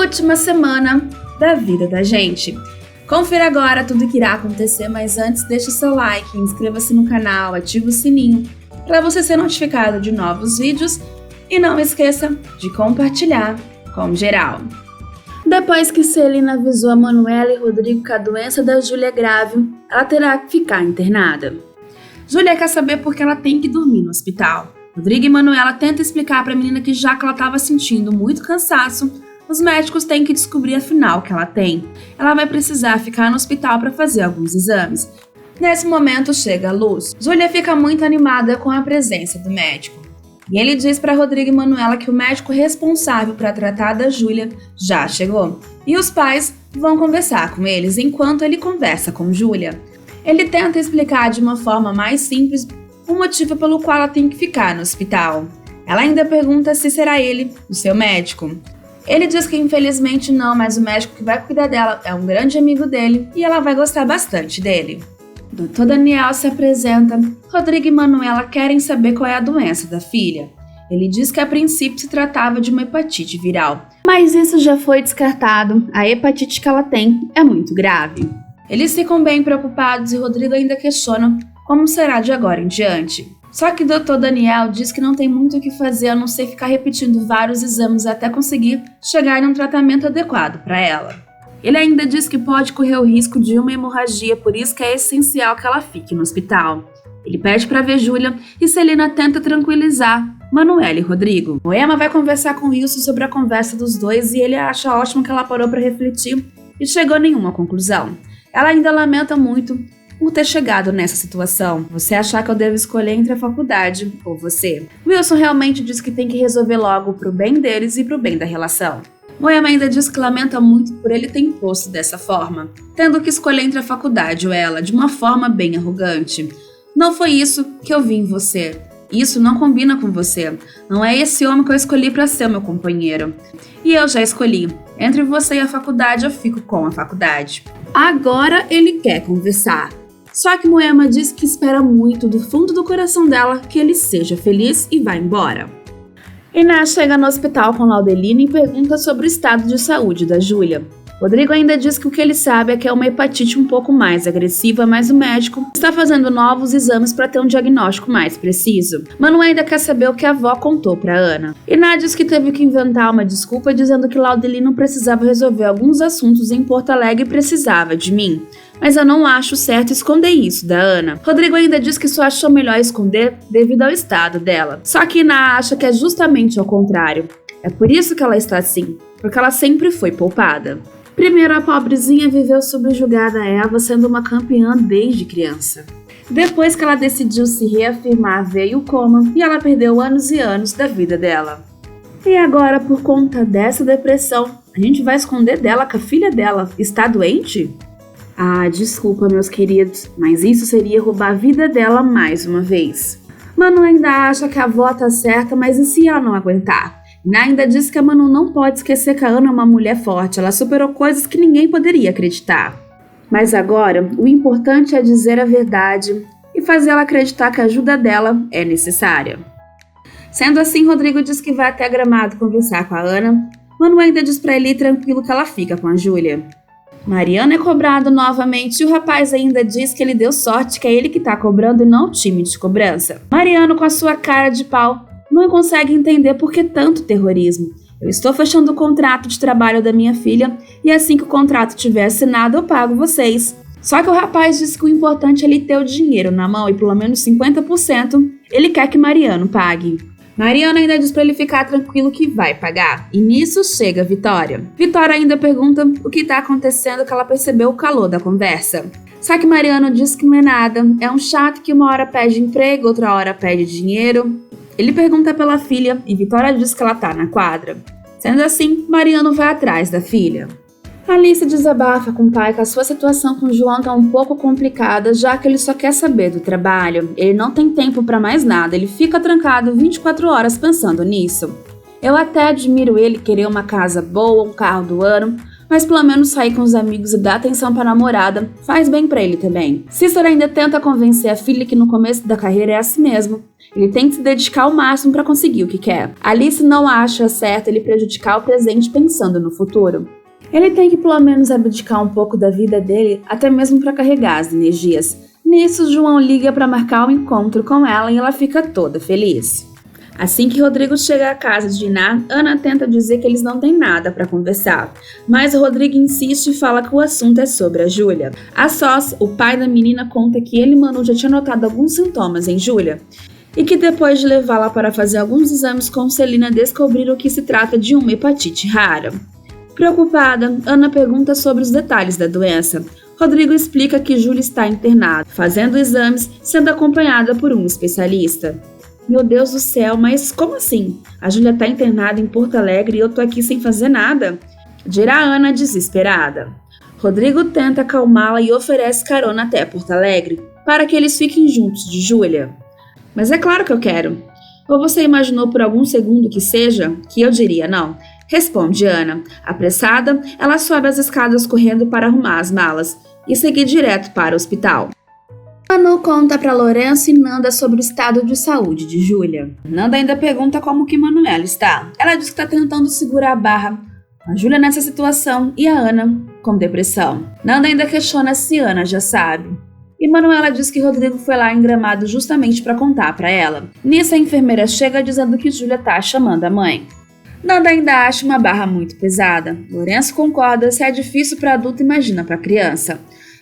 última semana da vida da gente. Confira agora tudo que irá acontecer, mas antes deixe seu like, inscreva-se no canal, ative o sininho para você ser notificado de novos vídeos e não esqueça de compartilhar com geral. Depois que Celina avisou a Manuela e Rodrigo que a doença da Júlia é grave, ela terá que ficar internada. Júlia quer saber por que ela tem que dormir no hospital. Rodrigo e Manuela tentam explicar para a menina que já que ela estava sentindo muito cansaço, os médicos têm que descobrir afinal o que ela tem. Ela vai precisar ficar no hospital para fazer alguns exames. Nesse momento chega a Luz. Júlia fica muito animada com a presença do médico. E ele diz para Rodrigo e Manuela que o médico responsável para tratar da Júlia já chegou. E os pais vão conversar com eles enquanto ele conversa com Júlia. Ele tenta explicar de uma forma mais simples o motivo pelo qual ela tem que ficar no hospital. Ela ainda pergunta se será ele o seu médico. Ele diz que infelizmente não, mas o médico que vai cuidar dela é um grande amigo dele e ela vai gostar bastante dele. Dr. Daniel se apresenta. Rodrigo e Manuela querem saber qual é a doença da filha. Ele diz que a princípio se tratava de uma hepatite viral, mas isso já foi descartado. A hepatite que ela tem é muito grave. Eles ficam bem preocupados e Rodrigo ainda questiona como será de agora em diante. Só que Dr. Daniel diz que não tem muito o que fazer a não ser ficar repetindo vários exames até conseguir chegar em um tratamento adequado para ela. Ele ainda diz que pode correr o risco de uma hemorragia, por isso que é essencial que ela fique no hospital. Ele pede para ver Júlia e Celina tenta tranquilizar Manuela e Rodrigo. Moema vai conversar com Wilson sobre a conversa dos dois e ele acha ótimo que ela parou para refletir e chegou a nenhuma conclusão. Ela ainda lamenta muito por ter chegado nessa situação. Você achar que eu devo escolher entre a faculdade ou você. Wilson realmente diz que tem que resolver logo pro bem deles e pro bem da relação. Moema ainda diz que lamenta muito por ele ter imposto dessa forma, tendo que escolher entre a faculdade ou ela, de uma forma bem arrogante. Não foi isso que eu vi em você. Isso não combina com você. Não é esse homem que eu escolhi para ser meu companheiro. E eu já escolhi. Entre você e a faculdade, eu fico com a faculdade. Agora ele quer conversar. Só que Moema diz que espera muito do fundo do coração dela que ele seja feliz e vá embora. Iná chega no hospital com Laudelina e pergunta sobre o estado de saúde da Júlia. Rodrigo ainda diz que o que ele sabe é que é uma hepatite um pouco mais agressiva, mas o médico está fazendo novos exames para ter um diagnóstico mais preciso. Manu ainda quer saber o que a avó contou para Ana. Iná diz que teve que inventar uma desculpa dizendo que Laudelina precisava resolver alguns assuntos em Porto Alegre e precisava de mim. Mas eu não acho certo esconder isso da Ana. Rodrigo ainda diz que só achou melhor esconder devido ao estado dela. Só que Iná acha que é justamente ao contrário. É por isso que ela está assim, porque ela sempre foi poupada. Primeiro, a pobrezinha viveu subjugada a Eva, sendo uma campeã desde criança. Depois que ela decidiu se reafirmar, veio o coma e ela perdeu anos e anos da vida dela. E agora, por conta dessa depressão, a gente vai esconder dela que a filha dela está doente? Ah, desculpa, meus queridos, mas isso seria roubar a vida dela mais uma vez. Manu ainda acha que a avó tá certa, mas e se ela não aguentar? Iná ainda diz que a Manu não pode esquecer que a Ana é uma mulher forte, ela superou coisas que ninguém poderia acreditar. Mas agora, o importante é dizer a verdade e fazer ela acreditar que a ajuda dela é necessária. Sendo assim, Rodrigo diz que vai até Gramado conversar com a Ana. Manu ainda diz pra ele ir tranquilo que ela fica com a Júlia. Mariano é cobrado novamente e o rapaz ainda diz que ele deu sorte, que é ele que tá cobrando e não o time de cobrança. Mariano, com a sua cara de pau, não consegue entender por que tanto terrorismo. Eu estou fechando o contrato de trabalho da minha filha e assim que o contrato tiver assinado eu pago vocês. Só que o rapaz diz que o importante é ele ter o dinheiro na mão e pelo menos 50% ele quer que Mariano pague. Mariano ainda diz pra ele ficar tranquilo que vai pagar. E nisso chega Vitória. Vitória ainda pergunta o que tá acontecendo, que ela percebeu o calor da conversa. Só que Mariano diz que não é nada. É um chato que uma hora pede emprego, outra hora pede dinheiro. Ele pergunta pela filha e Vitória diz que ela tá na quadra. Sendo assim, Mariano vai atrás da filha. Alice desabafa com o pai que a sua situação com o João tá um pouco complicada, já que ele só quer saber do trabalho. Ele não tem tempo pra mais nada, ele fica trancado 24 horas pensando nisso. Eu até admiro ele querer uma casa boa, um carro do ano, mas pelo menos sair com os amigos e dar atenção pra namorada faz bem pra ele também. Cícero ainda tenta convencer a filha que no começo da carreira é assim mesmo. Ele tem que se dedicar ao máximo pra conseguir o que quer. Alice não acha certo ele prejudicar o presente pensando no futuro. Ele tem que pelo menos abdicar um pouco da vida dele, até mesmo pra carregar as energias. Nisso, João liga pra marcar um encontro com ela e ela fica toda feliz. Assim que Rodrigo chega à casa de Iná, Ana tenta dizer que eles não têm nada para conversar, mas Rodrigo insiste e fala que o assunto é sobre a Júlia. A sós, o pai da menina conta que ele e Manu já tinha notado alguns sintomas em Júlia, e que depois de levá-la para fazer alguns exames com Celina descobriram que se trata de uma hepatite rara. Preocupada, Ana pergunta sobre os detalhes da doença. Rodrigo explica que Júlia está internada, fazendo exames, sendo acompanhada por um especialista. Meu Deus do céu, mas como assim? A Júlia tá internada em Porto Alegre e eu tô aqui sem fazer nada? Dirá Ana desesperada. Rodrigo tenta acalmá-la e oferece carona até Porto Alegre, para que eles fiquem juntos de Júlia. Mas é claro que eu quero. Ou você imaginou por algum segundo que seja, que eu diria não? Responde Ana. Apressada, ela sobe as escadas correndo para arrumar as malas e seguir direto para o hospital. Manu conta para Lourenço e Nanda sobre o estado de saúde de Júlia. Nanda ainda pergunta como que Manuela está. Ela diz que está tentando segurar a barra. A Júlia nessa situação e a Ana com depressão. Nanda ainda questiona se Ana já sabe. E Manuela diz que Rodrigo foi lá em Gramado justamente para contar para ela. Nisso a enfermeira chega dizendo que Júlia tá chamando a mãe. Nanda ainda acha uma barra muito pesada. Lourenço concorda, se é difícil para adulto, imagina para criança.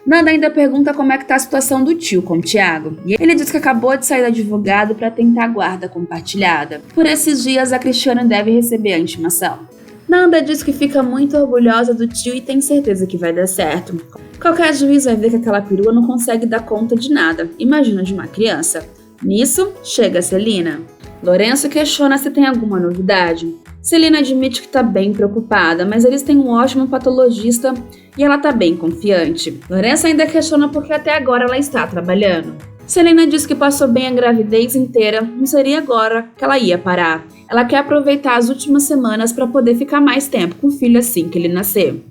Nanda ainda pergunta como é que tá a situação do tio com o Tiago. E ele diz que acabou de sair do advogado para tentar guarda compartilhada. Por esses dias, a Cristiane deve receber a intimação. Nanda diz que fica muito orgulhosa do tio e tem certeza que vai dar certo. Qualquer juiz vai ver que aquela perua não consegue dar conta de nada. Imagina de uma criança. Nisso, chega Celina. Lourenço questiona se tem alguma novidade. Celina admite que está bem preocupada, mas eles têm um ótimo patologista e ela está bem confiante. Lourenço ainda questiona porque até agora ela está trabalhando. Celina diz que passou bem a gravidez inteira, não seria agora que ela ia parar. Ela quer aproveitar as últimas semanas para poder ficar mais tempo com o filho assim que ele nascer.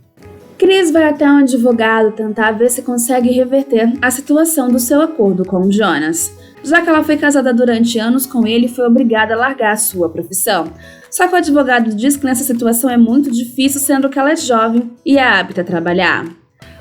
Cris vai até um advogado tentar ver se consegue reverter a situação do seu acordo com o Jonas. Já que ela foi casada durante anos com ele e foi obrigada a largar a sua profissão. Só que o advogado diz que nessa situação é muito difícil, sendo que ela é jovem e é apta a trabalhar.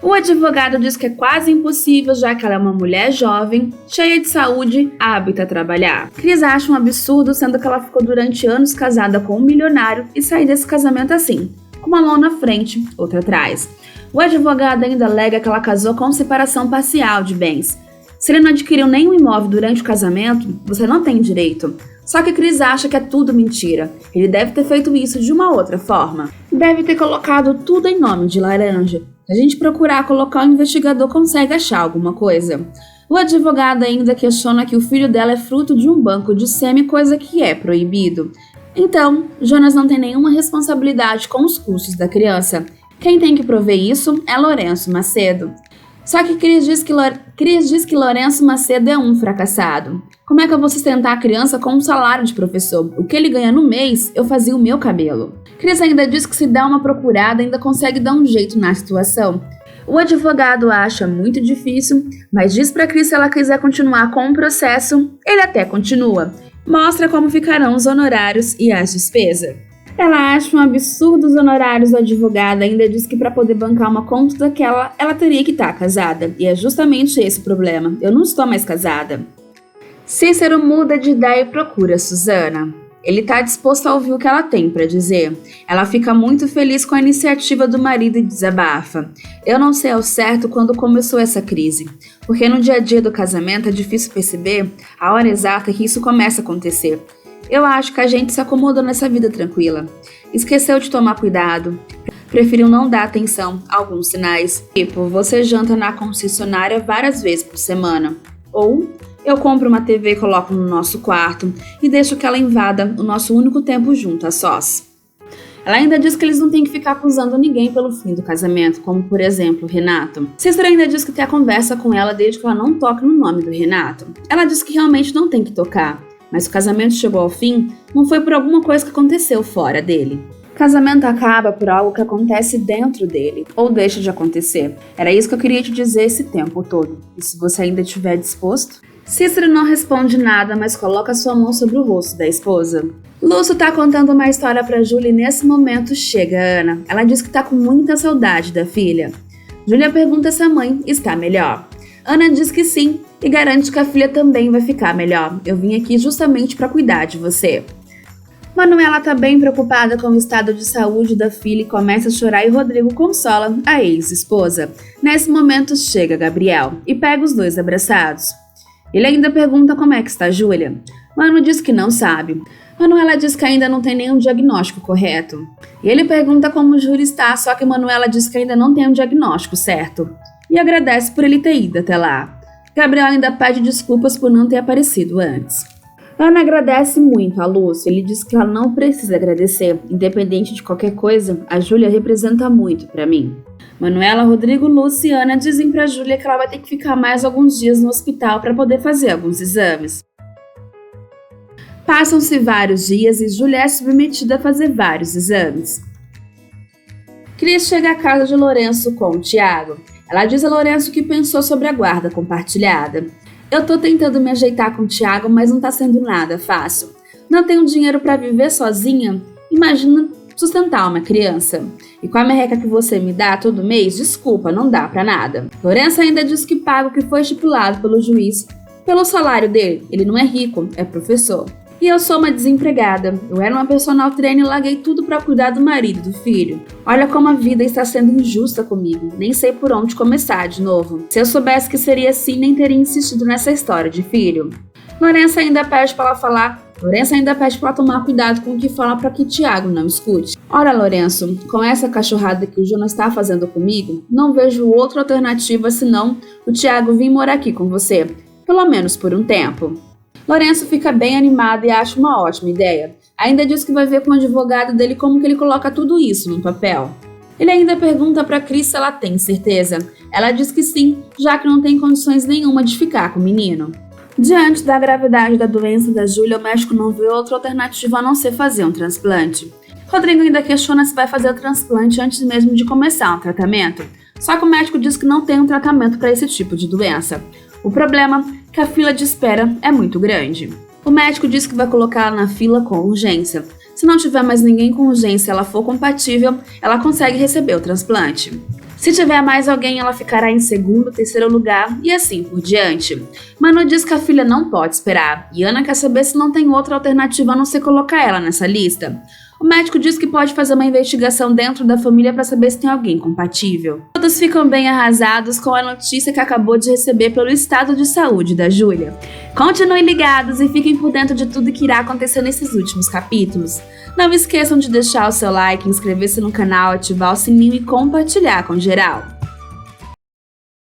O advogado diz que é quase impossível, já que ela é uma mulher jovem, cheia de saúde, apta a trabalhar. Cris acha um absurdo, sendo que ela ficou durante anos casada com um milionário e sair desse casamento assim, com uma mão na frente, outra atrás. O advogado ainda alega que ela casou com separação parcial de bens. Se ele não adquiriu nenhum imóvel durante o casamento, você não tem direito. Só que Cris acha que é tudo mentira. Ele deve ter feito isso de uma outra forma. Deve ter colocado tudo em nome de Laranja. Se a gente procurar colocar, o investigador consegue achar alguma coisa. O advogado ainda questiona que o filho dela é fruto de um banco de sêmen, coisa que é proibido. Então, Jonas não tem nenhuma responsabilidade com os custos da criança. Quem tem que prover isso é Lourenço Macedo. Só que Cris diz que Lourenço Macedo é um fracassado. Como é que eu vou sustentar a criança com um salário de professor? O que ele ganha no mês, eu fazia o meu cabelo. Cris ainda diz que se dá uma procurada, ainda consegue dar um jeito na situação. O advogado acha muito difícil, mas diz pra Cris se ela quiser continuar com o processo, ele até continua. Mostra como ficarão os honorários e as despesas. Ela acha um absurdo os honorários do advogado, ainda diz que para poder bancar uma conta daquela, ela teria que estar casada. E é justamente esse o problema. Eu não estou mais casada. Cícero muda de ideia e procura Suzana. Ele está disposto a ouvir o que ela tem para dizer. Ela fica muito feliz com a iniciativa do marido e desabafa. Eu não sei ao certo quando começou essa crise, porque no dia a dia do casamento é difícil perceber a hora exata que isso começa a acontecer. Eu acho que a gente se acomodou nessa vida tranquila. Esqueceu de tomar cuidado. Preferiu não dar atenção a alguns sinais. Tipo, você janta na concessionária várias vezes por semana. Ou eu compro uma TV e coloco no nosso quarto e deixo que ela invada o nosso único tempo junto a sós. Ela ainda diz que eles não têm que ficar acusando ninguém pelo fim do casamento, como por exemplo o Renato. Cícero ainda diz que tem a conversa com ela desde que ela não toque no nome do Renato. Ela diz que realmente não tem que tocar. Mas o casamento chegou ao fim, não foi por alguma coisa que aconteceu fora dele. Casamento acaba por algo que acontece dentro dele, ou deixa de acontecer. Era isso que eu queria te dizer esse tempo todo. E se você ainda estiver disposto? Cícero não responde nada, mas coloca sua mão sobre o rosto da esposa. Lúcio tá contando uma história pra Júlia e nesse momento chega Ana. Ela diz que tá com muita saudade da filha. Júlia pergunta se a mãe está melhor. Ana diz que sim e garante que a filha também vai ficar melhor. Eu vim aqui justamente pra cuidar de você. Manuela tá bem preocupada com o estado de saúde da filha e começa a chorar e Rodrigo consola a ex-esposa. Nesse momento chega Gabriel e pega os dois abraçados. Ele ainda pergunta como é que está Júlia. Manu diz que não sabe. Manuela diz que ainda não tem nenhum diagnóstico correto. E ele pergunta como Júlia está, só que Manuela diz que ainda não tem um diagnóstico certo. E agradece por ele ter ido até lá. Gabriel ainda pede desculpas por não ter aparecido antes. Ana agradece muito a Lúcia. Ele diz que ela não precisa agradecer. Independente de qualquer coisa, a Júlia representa muito pra mim. Manuela, Rodrigo, Lúcia e Ana dizem pra Júlia que ela vai ter que ficar mais alguns dias no hospital para poder fazer alguns exames. Passam-se vários dias e Júlia é submetida a fazer vários exames. Cris chega à casa de Lourenço com o Tiago. Ela diz a Lourenço que pensou sobre a guarda compartilhada. Eu tô tentando me ajeitar com o Tiago, mas não tá sendo nada fácil. Não tenho dinheiro para viver sozinha? Imagina sustentar uma criança. E com a merreca que você me dá todo mês, desculpa, não dá pra nada. Lourenço ainda diz que paga o que foi estipulado pelo juiz. Pelo salário dele, ele não é rico, é professor. E eu sou uma desempregada. Eu era uma personal trainer e larguei tudo pra cuidar do marido e do filho. Olha como a vida está sendo injusta comigo. Nem sei por onde começar de novo. Se eu soubesse que seria assim, nem teria insistido nessa história de filho. Lourenço ainda pede pra ela tomar cuidado com o que fala para que Tiago não escute. Ora, Lourenço, com essa cachorrada que o Jonas está fazendo comigo, não vejo outra alternativa senão o Tiago vir morar aqui com você, pelo menos por um tempo. Lourenço fica bem animado e acha uma ótima ideia. Ainda diz que vai ver com o advogado dele como que ele coloca tudo isso no papel. Ele ainda pergunta para Cris se ela tem certeza. Ela diz que sim, já que não tem condições nenhuma de ficar com o menino. Diante da gravidade da doença da Júlia, o médico não vê outra alternativa a não ser fazer um transplante. Rodrigo ainda questiona se vai fazer o transplante antes mesmo de começar um tratamento. Só que o médico diz que não tem um tratamento para esse tipo de doença. O problema é que a fila de espera é muito grande. O médico diz que vai colocá-la na fila com urgência. Se não tiver mais ninguém com urgência e ela for compatível, ela consegue receber o transplante. Se tiver mais alguém, ela ficará em segundo, terceiro lugar e assim por diante. Manu diz que a filha não pode esperar e Ana quer saber se não tem outra alternativa a não ser colocar ela nessa lista. O médico diz que pode fazer uma investigação dentro da família para saber se tem alguém compatível. Todos ficam bem arrasados com a notícia que acabou de receber pelo estado de saúde da Júlia. Continuem ligados e fiquem por dentro de tudo que irá acontecer nesses últimos capítulos. Não esqueçam de deixar o seu like, inscrever-se no canal, ativar o sininho e compartilhar com geral.